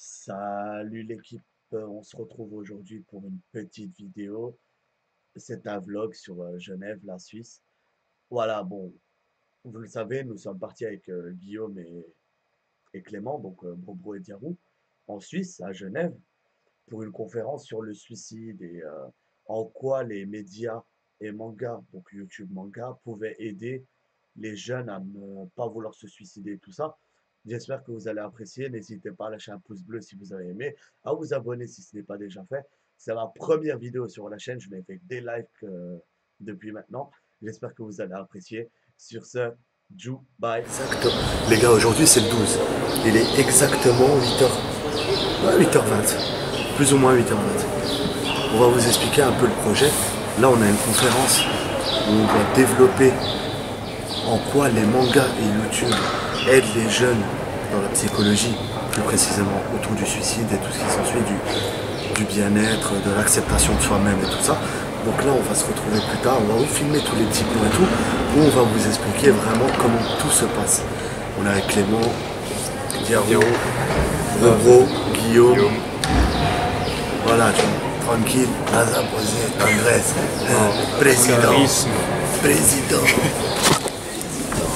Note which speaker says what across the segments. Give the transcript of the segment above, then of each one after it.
Speaker 1: Salut l'équipe, on se retrouve aujourd'hui pour une petite vidéo. C'est un vlog sur Genève, la Suisse. Voilà, bon, vous le savez, nous sommes partis avec Guillaume et Clément, donc Bobro et Diarou, en Suisse, à Genève, pour une conférence sur le suicide et en quoi les médias et manga, donc YouTube Manga, pouvaient aider les jeunes à ne pas vouloir se suicider et tout ça. J'espère que vous allez apprécier. N'hésitez pas à lâcher un pouce bleu si vous avez aimé, à vous abonner si ce n'est pas déjà fait. C'est ma première vidéo sur la chaîne. Je n'ai fait que des lives depuis maintenant. J'espère que vous allez apprécier. Sur ce, Jou, bye.
Speaker 2: Exactement. Les gars, aujourd'hui c'est le 12. Il est exactement 8h, 8h20. Plus ou moins 8h20. On va vous expliquer un peu le projet. Là, on a une conférence où on va développer en quoi les mangas et YouTube aident les jeunes dans la psychologie, plus précisément autour du suicide et tout ce qui s'ensuit, du bien-être, de l'acceptation de soi-même et tout ça. Donc là, on va se retrouver plus tard, on va vous filmer tous les petits plans et tout, où on va vous expliquer vraiment comment tout se passe. On est avec Clément, Diarou, Bobro, Guillaume. Voilà, tu vois, tranquille, nasa posé, tendresse, président.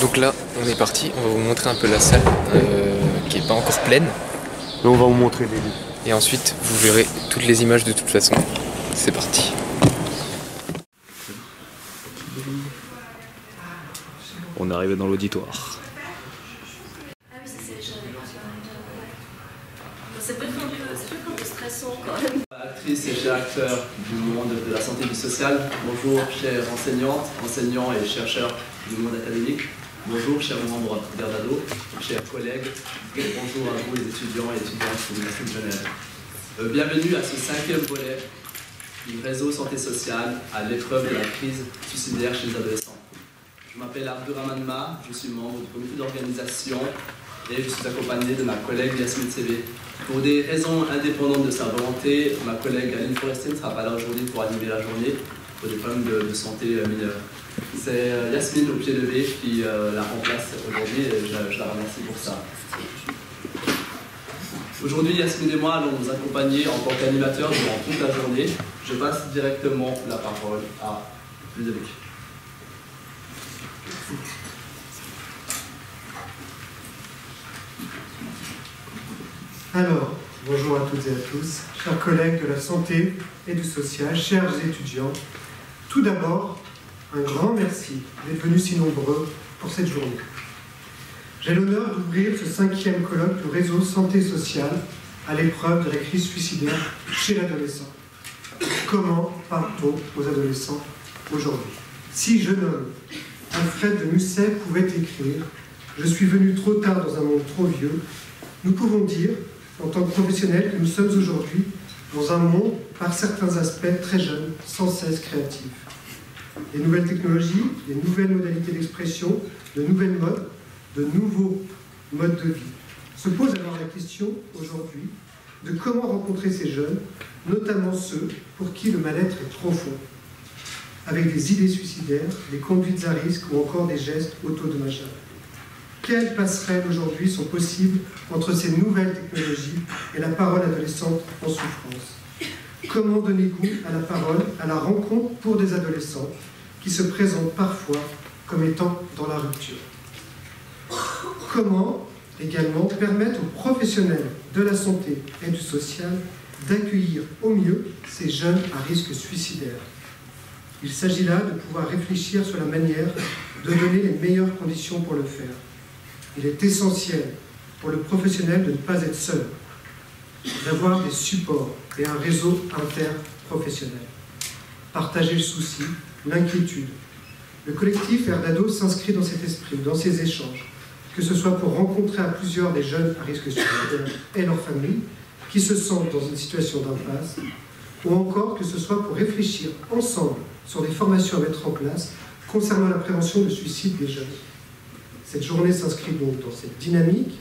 Speaker 3: Donc là, on est parti, on va vous montrer un peu la salle qui n'est pas encore pleine.
Speaker 2: Et on va vous montrer les livres.
Speaker 3: Et ensuite, vous verrez toutes les images de toute façon. C'est parti.
Speaker 4: On est arrivé dans l'auditoire.
Speaker 5: Ah oui, c'est peut-être un peu stressant quand même.
Speaker 6: Actrice et chers acteurs du monde de la santé et du social, bonjour chers enseignantes, enseignants et chercheurs du monde académique, bonjour chers membres d'Erdado, chers collègues, et bonjour à vous les étudiants et étudiantes de l'Université de Genève. Bienvenue à ce 5e volet du réseau santé sociale à l'épreuve de la crise suicidaire chez les adolescents. Je m'appelle Abdurrahman Ma, je suis membre du comité d'organisation et je suis accompagné de ma collègue Yasmine Sebe. Pour des raisons indépendantes de sa volonté, ma collègue Aline Forestier ne sera pas là aujourd'hui pour animer la journée pour des problèmes de santé mineurs. C'est Yasmine au pied levé qui la remplace aujourd'hui et je la remercie pour ça. Aujourd'hui, Yasmine et moi allons nous accompagner en tant qu'animateurs durant toute la journée. Je passe directement la parole à Ludovic.
Speaker 7: Alors, bonjour à toutes et à tous, chers collègues de la santé et du social, chers étudiants. Tout d'abord, un grand merci d'être venus si nombreux pour cette journée. J'ai l'honneur d'ouvrir ce 5e colloque du réseau santé sociale à l'épreuve de la crise suicidaire chez l'adolescent. Comment parle-t-on aux adolescents aujourd'hui? Si jeune homme, Alfred de Musset pouvait écrire « Je suis venu trop tard dans un monde trop vieux », nous pouvons dire, en tant que professionnels, que nous sommes aujourd'hui dans un monde, par certains aspects, très jeune, sans cesse créatif. Les nouvelles technologies, les nouvelles modalités d'expression, de nouvelles modes, de nouveaux modes de vie. Se pose alors la question, aujourd'hui, de comment rencontrer ces jeunes, notamment ceux pour qui le mal-être est profond, avec des idées suicidaires, des conduites à risque ou encore des gestes autodommageables. Quelles passerelles aujourd'hui sont possibles entre ces nouvelles technologies et la parole adolescente en souffrance? Comment donner goût à la parole, à la rencontre pour des adolescents qui se présentent parfois comme étant dans la rupture? Comment également permettre aux professionnels de la santé et du social d'accueillir au mieux ces jeunes à risque suicidaire? Il s'agit là de pouvoir réfléchir sur la manière de donner les meilleures conditions pour le faire. Il est essentiel pour le professionnel de ne pas être seul, d'avoir des supports et un réseau interprofessionnel. Partager le souci, l'inquiétude. Le collectif Erdado s'inscrit dans cet esprit, dans ces échanges, que ce soit pour rencontrer à plusieurs des jeunes à risque suicidaire et leurs familles qui se sentent dans une situation d'impasse, ou encore que ce soit pour réfléchir ensemble sur des formations à mettre en place concernant la prévention du suicide des jeunes. Cette journée s'inscrit donc dans cette dynamique.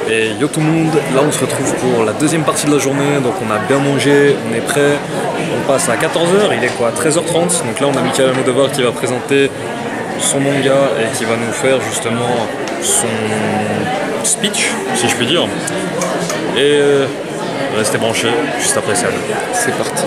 Speaker 4: Et yo tout le monde, là on se retrouve pour la deuxième partie de la journée, donc on a bien mangé, on est prêt, on passe à 14h, il est quoi, 13h30, donc là on a Michael Almodovar qui va présenter son manga et qui va nous faire justement son speech, si je puis dire. Et restez branchés, juste après ça.
Speaker 3: C'est parti.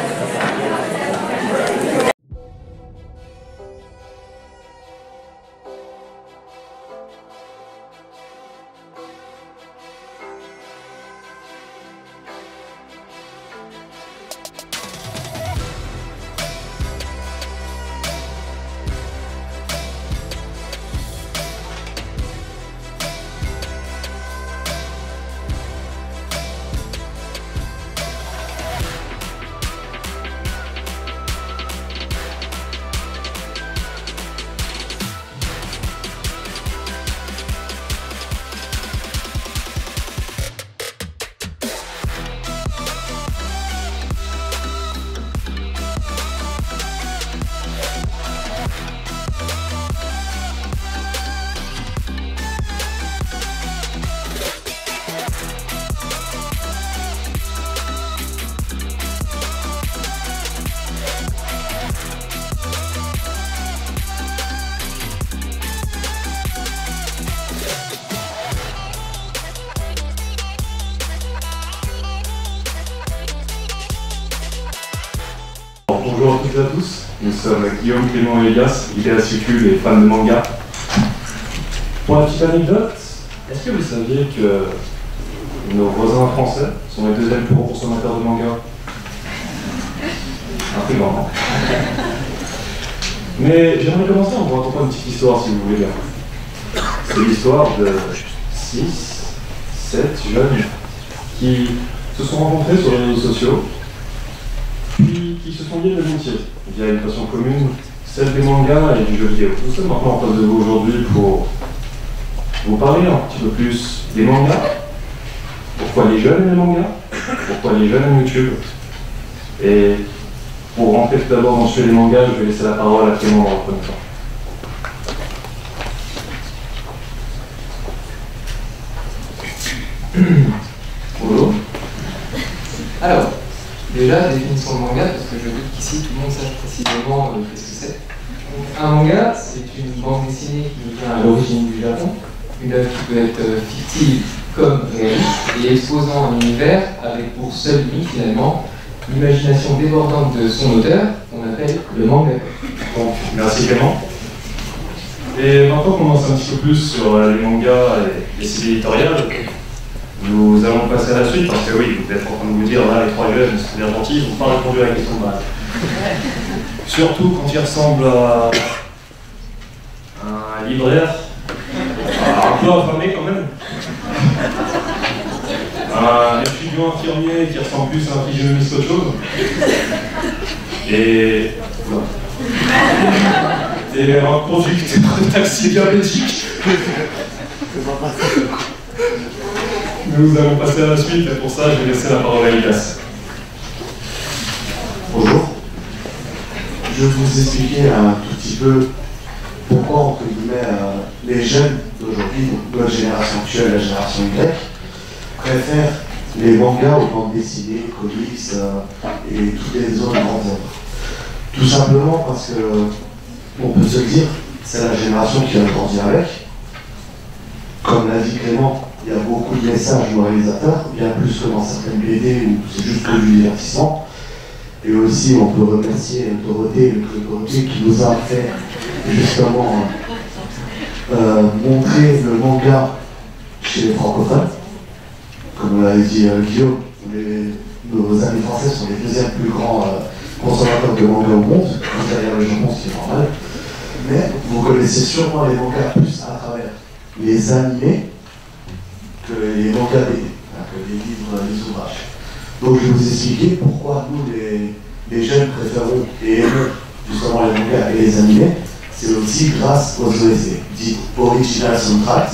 Speaker 8: Bonjour à toutes et à tous, nous sommes Guillaume, Clément et Elias, vidéastes YouTube et fans de manga. Pour la petite anecdote, est-ce que vous saviez que nos voisins français sont les deuxièmes plus gros consommateurs de manga? Intriguant, non? Mais j'aimerais commencer en vous racontant une petite histoire si vous voulez bien. C'est l'histoire de 6, 7 jeunes qui se sont rencontrés sur les réseaux sociaux, puis qui se sont liés d'amitié via une passion commune, celle des mangas et du jeu vidéo. Nous sommes maintenant en face de vous aujourd'hui pour vous parler un petit peu plus des mangas, pourquoi les jeunes aiment les mangas, pourquoi les jeunes aiment YouTube. Et pour rentrer tout d'abord dans le sujet des mangas, je vais laisser la parole à Clément dans le premier temps.
Speaker 3: Bonjour. Alors, déjà, définition de manga, parce que je doute qu'ici tout le monde sache précisément ce que c'est. Un manga, c'est une bande dessinée qui vient à l'origine du Japon, une œuvre qui peut être fictive comme réaliste, et exposant un univers avec pour seule limite finalement l'imagination débordante de son auteur, qu'on appelle le manga.
Speaker 8: Donc, merci Clément. Et maintenant qu'on avance un petit peu plus sur les mangas et les séries éditoriales, nous allons passer à la suite, parce que oui, vous êtes en train de vous dire, là, les trois jeunes, c'est bien gentil, ils n'ont pas répondu à la question de base. Surtout quand ils ressemblent à un libraire, un peu affamé quand même. Un étudiant infirmier qui ressemble plus à un physionomiste qu'autre chose. Et un conducteur de taxi diabétique. Nous allons passer à la suite et pour ça je vais laisser la parole à Elias.
Speaker 2: Bonjour. Je vais vous expliquer un tout petit peu pourquoi, entre guillemets, les jeunes d'aujourd'hui, donc notre génération actuelle, la génération Y, préfèrent les mangas aux bandes dessinées, comics et toutes les autres grandes œuvres. Tout simplement parce que, on peut se le dire, c'est la génération qui a grandi avec. Comme l'a dit Clément, il y a beaucoup de messages moralisateurs, bien plus que dans certaines BD où c'est juste que du divertissement. Et aussi, on peut remercier Dorothée, le club Dorothée, qui nous a fait justement montrer le manga chez les francophones. Comme l'avait dit Guillaume, nos amis français sont les deuxièmes plus grands consommateurs de manga au monde, derrière le Japon, ce qui est normal. Mais vous connaissez sûrement les mangas plus à travers les animés que les mangas BD, que les livres, les ouvrages. Donc je vais vous expliquer pourquoi nous, les jeunes, préférons et aimons justement les mangas et les animés. C'est aussi grâce aux OST, dit Original Soundtracks.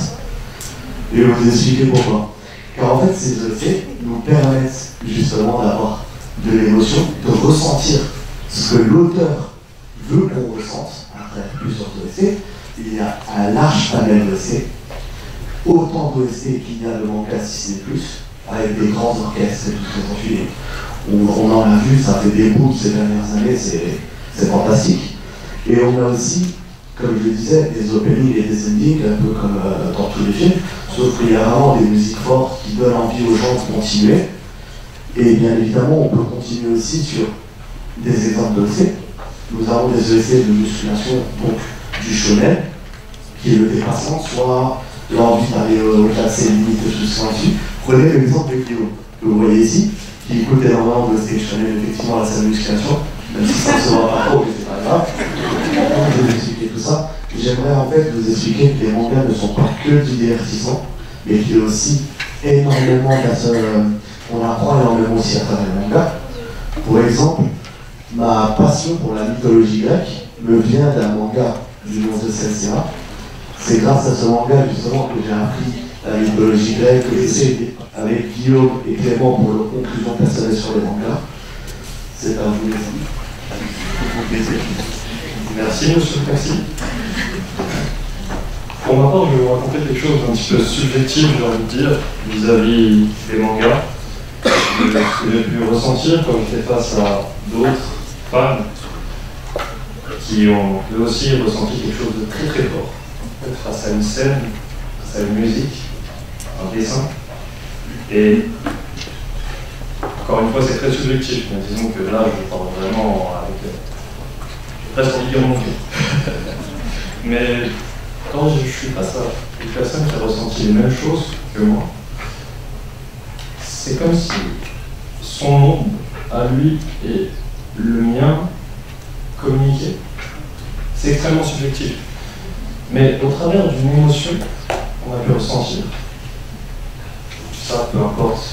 Speaker 2: Et je vais vous expliquer pourquoi. Car en fait, ces OST nous permettent justement d'avoir de l'émotion, de ressentir ce que l'auteur veut qu'on ressente à travers plusieurs OST. Il y a un large panel d'OST. autant d'OST qu'il y a de manga si c'est plus, avec des grands orchestres et tout ce qu'on suit. On en a vu, ça fait des bouts ces dernières années, c'est fantastique. Et on a aussi, comme je le disais, des openings et des endings, un peu comme dans tous les films, sauf qu'il y a vraiment des musiques fortes qui donnent envie aux gens de continuer. Et bien évidemment, on peut continuer aussi sur des exemples d'OST. Nous avons des OST de musculation, donc du shonen, qui est le dépassement, soit l'envie d'aller au-delà de ses limites, tout ça dessus. Prenez l'exemple de Guillaume, que vous voyez ici, qui écoute énormément de OST shonen, effectivement, à la salle de musculation, même si ça ne se voit pas trop, mais c'est pas grave. Je vais vous expliquer tout ça. J'aimerais en fait vous expliquer que les mangas ne sont pas que du divertissement, mais qu'il y a aussi énormément on apprend énormément aussi à travers les mangas. Pour exemple, ma passion pour la mythologie grecque me vient d'un manga du nom de Celsea. C'est grâce à ce manga justement que j'ai appris la mythologie grecque, que j'essaie avec Guillaume et Clément pour leur conclusion personnelle sur les mangas. C'est à vous les amis. Au plaisir.
Speaker 8: Merci monsieur Percy. Pour ma part, je vais vous raconter quelque chose d'un petit peu subjectif, j'ai envie de dire, vis-à-vis des mangas. Ce que j'ai pu ressentir quand j'étais face à d'autres fans qui ont eux aussi ressenti quelque chose de très très fort. Face à une scène, face à une musique, un dessin. Et encore une fois, c'est très subjectif, mais disons que là, je parle vraiment avec presque envie de dire mon cœur. Mais quand je suis face à une personne qui a ressenti les mêmes choses que moi, c'est comme si son monde à lui et le mien communiquaient. C'est extrêmement subjectif. Mais au travers d'une émotion qu'on a pu ressentir, ça peu importe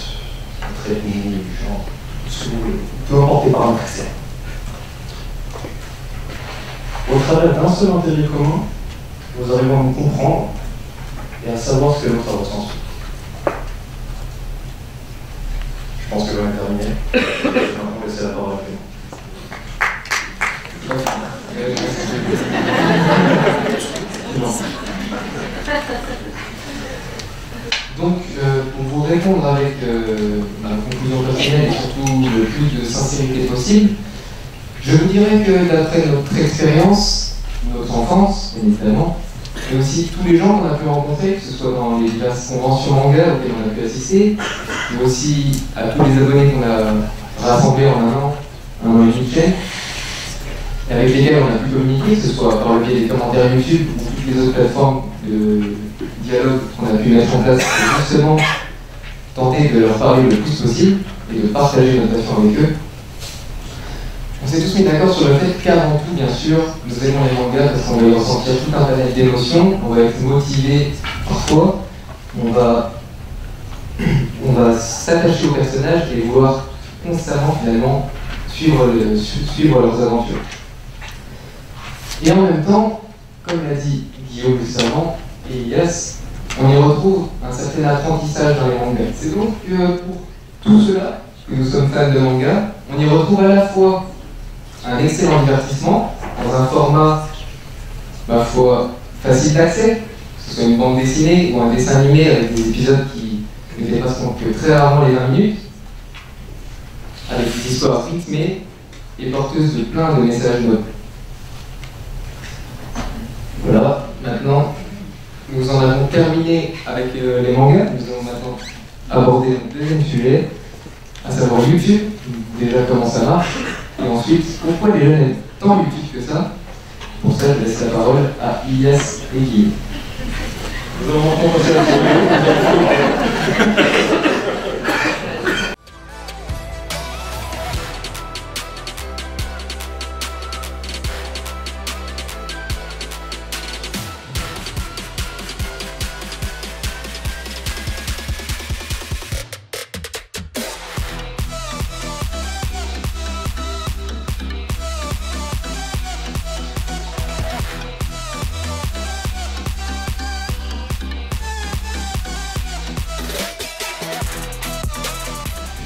Speaker 8: notre ethnie, du genre, ce que vous voulez, peu importe les paramètres externes. Au travers d'un seul intérêt commun, vous arrivez à nous comprendre et à savoir ce que l'autre a ressenti. Je pense que j'en ai terminé. Je vais maintenant laisser la parole à Clément.
Speaker 3: Donc, pour vous répondre avec ma conclusion personnelle et surtout le plus de sincérité possible, je vous dirais que d'après notre expérience, notre enfance, bien évidemment, mais aussi tous les gens qu'on a pu rencontrer, que ce soit dans les diverses conventions manga auxquelles on a pu assister, mais aussi à tous les abonnés qu'on a rassemblés en un an et demi de chaîne, et avec lesquels on a pu communiquer, que ce soit par le biais des commentaires YouTube ou toutes les autres plateformes de dialogue qu'on a pu mettre en place pour justement tenter de leur parler le plus possible et de partager notre passion avec eux. On s'est tous mis d'accord sur le fait qu'avant tout, bien sûr, nous aimons les mangas parce qu'on va y ressentir tout un panel d'émotions, on va être motivé parfois, on va s'attacher aux personnages et vouloir constamment finalement suivre leurs aventures. Et en même temps, comme l'a dit Guillaume juste avant, et Elias, on y retrouve un certain apprentissage dans les mangas. C'est donc que pour tout cela, que nous sommes fans de manga, on y retrouve à la fois un excellent divertissement dans un format, ma foi, facile d'accès, que ce soit une bande dessinée ou un dessin animé avec des épisodes qui ne dépassent que très rarement les 20 minutes, avec des histoires rythmées et porteuses de plein de messages nobles. Voilà, maintenant, nous en avons terminé avec les mangas. Nous allons maintenant aborder le deuxième sujet, à savoir YouTube, déjà comment ça marche, et ensuite, pourquoi les jeunes aiment tant YouTube que ça. Pour ça, je laisse la parole à Elias et Guillaume.
Speaker 8: Nous allons maintenant passer à la vidéo.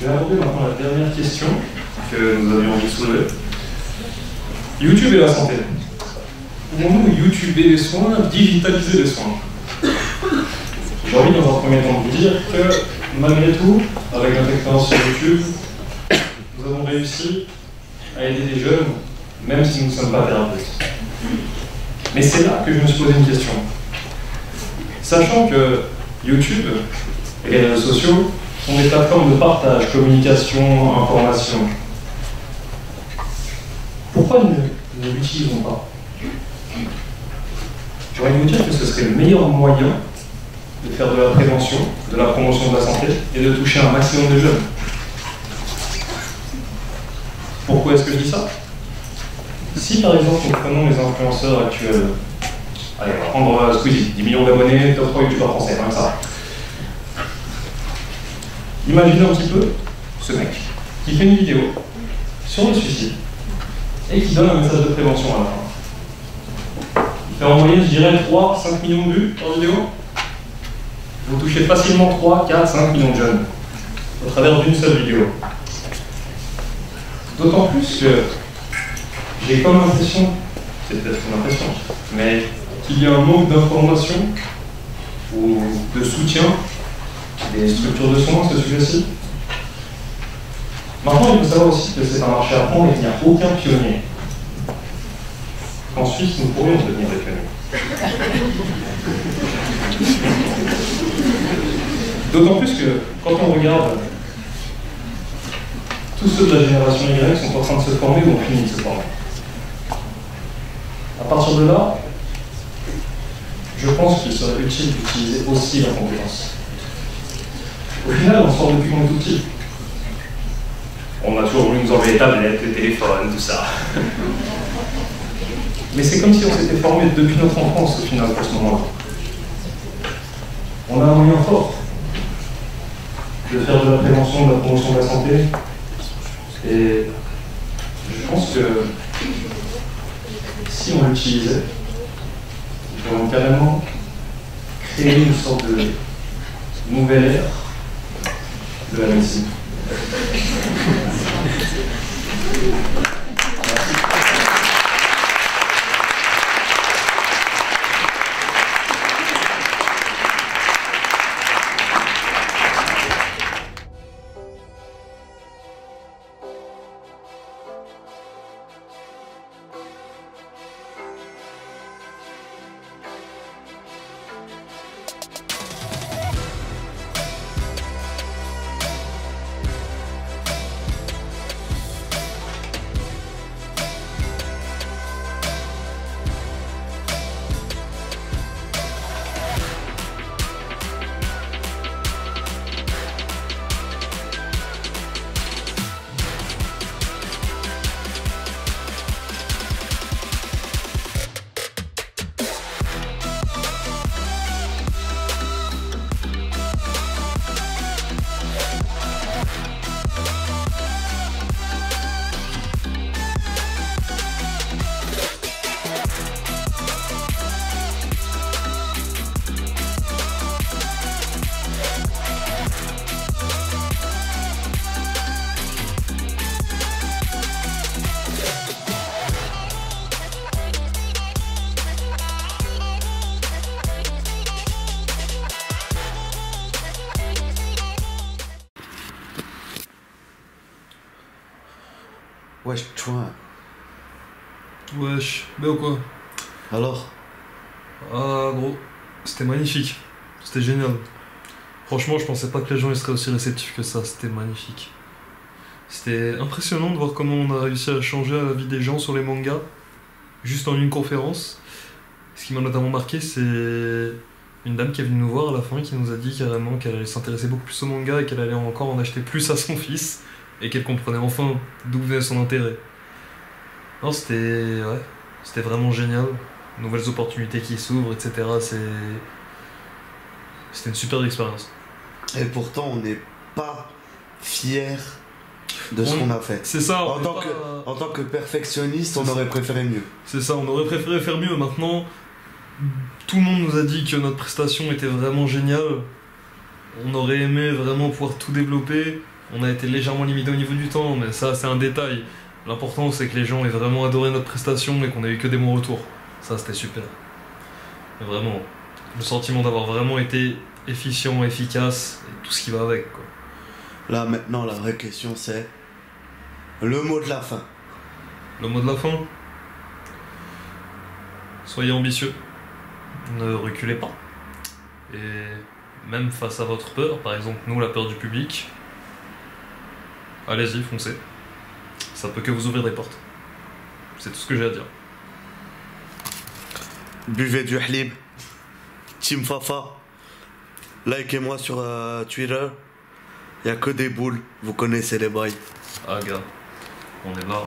Speaker 8: Je vais aborder maintenant la dernière question que nous avions envie de soulever. YouTube et la santé. Pouvons-nous YouTuber les soins, digitaliser les soins? J'ai envie dans un premier temps de vous dire que malgré tout, avec notre expérience sur YouTube, nous avons réussi à aider des jeunes, même si nous ne sommes pas thérapeutes. Mais c'est là que je me suis posé une question. Sachant que YouTube et les réseaux sociaux sont des plateformes de partage, communication, information, pourquoi ne l'utilisons pas? J'ai envie de vous dire que ce serait le meilleur moyen de faire de la prévention, de la promotion de la santé et de toucher un maximum de jeunes. Pourquoi est-ce que je dis ça? Si par exemple nous prenons les influenceurs actuels, allez, on va prendre Squeezie, 10 millions d'abonnés, top 3 youtubeurs français, comme ça. Imaginez un petit peu ce mec qui fait une vidéo sur le suicide et qui donne un message de prévention à la fin. Il fait en moyenne, je dirais, 3-5 millions de vues par vidéo. Vous touchez facilement 3, 4, 5 millions de jeunes au travers d'une seule vidéo. D'autant plus que j'ai comme l'impression, c'est peut-être une impression, mais qu'il y a un manque d'information ou de soutien des structures de soins à ce sujet-ci. Maintenant, il faut savoir aussi que c'est un marché à prendre et qu'il n'y a aucun pionnier. En Suisse, nous pourrions devenir des pionniers. D'autant plus que, quand on regarde, tous ceux de la génération Y sont en train de se former ou ont fini de se former. À partir de là, je pense qu'il serait utile d'utiliser aussi leurs compétences. Au final, on sort depuis qu'on est tout petit. On a toujours voulu nous enlever les tablettes, les téléphones, tout ça. Mais c'est comme si on s'était formé depuis notre enfance, au final, pour ce moment-là. On a un moyen fort de faire de la prévention, de la promotion de la santé. Et je pense que si on l'utilisait, nous pourrions carrément créer une sorte de nouvelle ère de la médecine.
Speaker 2: Wesh, tu vois.
Speaker 4: Wesh, mais ou quoi?
Speaker 2: Alors?
Speaker 4: Ah gros, c'était magnifique, c'était génial. Franchement, je pensais pas que les gens ils seraient aussi réceptifs que ça, c'était magnifique. C'était impressionnant de voir comment on a réussi à changer la vie des gens sur les mangas, juste en une conférence. Ce qui m'a notamment marqué, c'est une dame qui est venue nous voir à la fin et qui nous a dit carrément qu'elle allait s'intéresser beaucoup plus au manga et qu'elle allait encore en acheter plus à son fils et qu'elle comprenait enfin d'où venait son intérêt. Non, c'était vraiment génial. Nouvelles opportunités qui s'ouvrent, etc. C'était une super expérience.
Speaker 2: Et pourtant, on n'est pas fiers de ce qu'on a fait.
Speaker 4: C'est ça.
Speaker 2: En tant que perfectionniste, on aurait préféré mieux.
Speaker 4: C'est ça, on aurait préféré faire mieux. Maintenant, tout le monde nous a dit que notre prestation était vraiment géniale. On aurait aimé vraiment pouvoir tout développer. On a été légèrement limité au niveau du temps, mais ça, c'est un détail. L'important, c'est que les gens aient vraiment adoré notre prestation et qu'on ait eu que des bons retours. Ça, c'était super. Mais vraiment, le sentiment d'avoir vraiment été efficient, efficace, et tout ce qui va avec, quoi.
Speaker 2: Là, maintenant, la vraie question, c'est le mot de la fin.
Speaker 4: Le mot de la fin? Soyez ambitieux, ne reculez pas. Et même face à votre peur, par exemple nous, la peur du public, allez-y, foncez. Ça peut que vous ouvrir des portes. C'est tout ce que j'ai à dire.
Speaker 2: Buvez du halib. Team Fafa. Likez-moi sur Twitter. Il n'y a que des boules. Vous connaissez les bails.
Speaker 4: Ah gars, on est là.